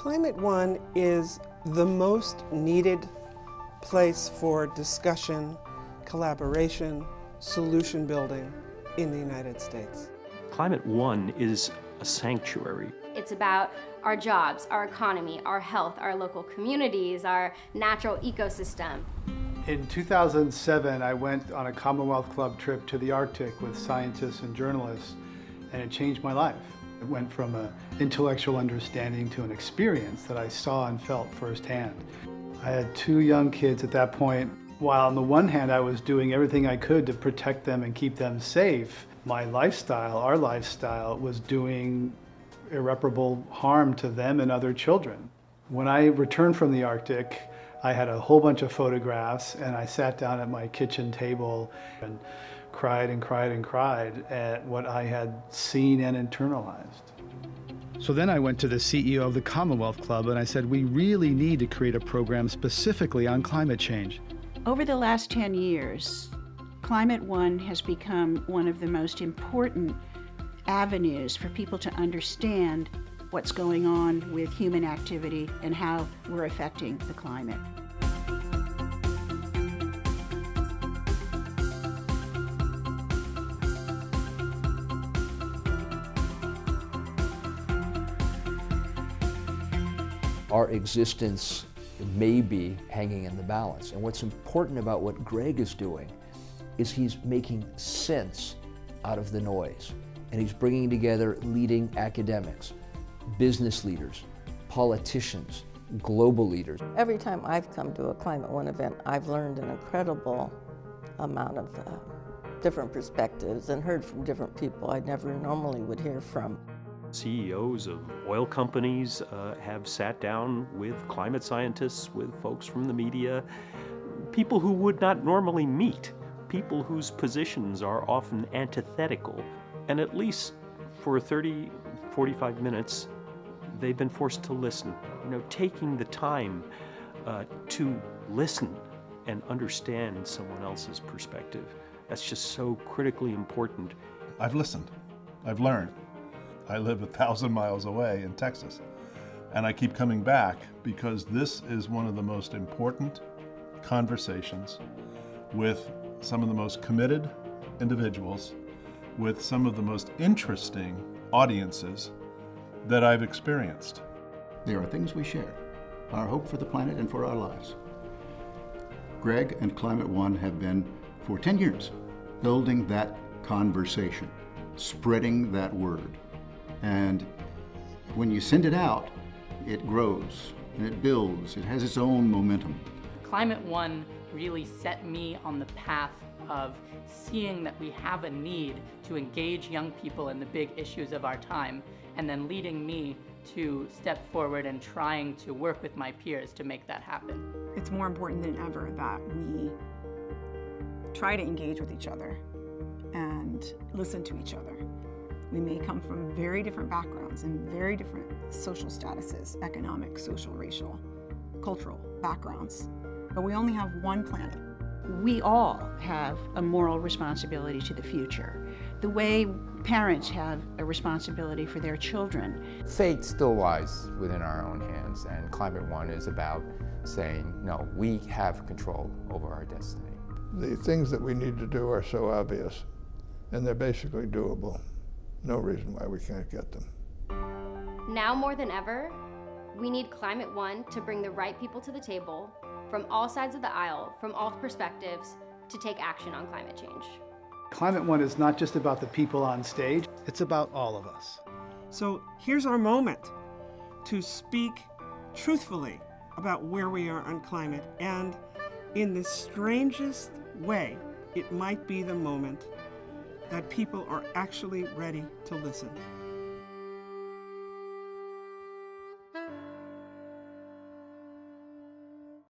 Climate One is the most needed place for discussion, collaboration, solution building in the United States. Climate One is a sanctuary. It's about our jobs, our economy, our health, our local communities, our natural ecosystem. In 2007, I went on a Commonwealth Club trip to the Arctic with scientists and journalists, and it changed my life. It went from an intellectual understanding to an experience that I saw and felt firsthand. I had 2 young kids at that point. While on the one hand I was doing everything I could to protect them and keep them safe, my lifestyle, our lifestyle, was doing irreparable harm to them and other children. When I returned from the Arctic, I had a whole bunch of photographs, and I sat down at my kitchen table and cried and cried and cried at what I had seen and internalized. So then I went to the CEO of the Commonwealth Club and I said, we really need to create a program specifically on climate change. Over the last 10 years, Climate One has become one of the most important avenues for people to understand what's going on with human activity and how we're affecting the climate. Our existence may be hanging in the balance. And what's important about what Greg is doing is he's making sense out of the noise. And he's bringing together leading academics, business leaders, politicians, global leaders. Every time I've come to a Climate One event, I've learned an incredible amount of different perspectives and heard from different people I never normally would hear from. CEOs of oil companies have sat down with climate scientists, with folks from the media, people who would not normally meet, people whose positions are often antithetical. And at least for 30, 45 minutes, they've been forced to listen. You know, taking the time to listen and understand someone else's perspective. That's just so critically important. I've listened. I've learned. I live 1,000 miles away in Texas, and I keep coming back because this is one of the most important conversations with some of the most committed individuals, with some of the most interesting audiences that I've experienced. There are things we share, our hope for the planet and for our lives. Greg and Climate One have been, for 10 years, building that conversation, spreading that word. And when you send it out, it grows and it builds. It has its own momentum. Climate One really set me on the path of seeing that we have a need to engage young people in the big issues of our time, and then leading me to step forward and trying to work with my peers to make that happen. It's more important than ever that we try to engage with each other and listen to each other. We may come from very different backgrounds and very different social statuses, economic, social, racial, cultural backgrounds, but we only have one planet. We all have a moral responsibility to the future, the way parents have a responsibility for their children. Fate still lies within our own hands, and Climate One is about saying, no, we have control over our destiny. The things that we need to do are so obvious, and they're basically doable. No reason why we can't get them. Now more than ever, we need Climate One to bring the right people to the table from all sides of the aisle, from all perspectives, to take action on climate change. Climate One is not just about the people on stage, it's about all of us. So here's our moment to speak truthfully about where we are on climate, and in the strangest way, it might be the moment that people are actually ready to listen.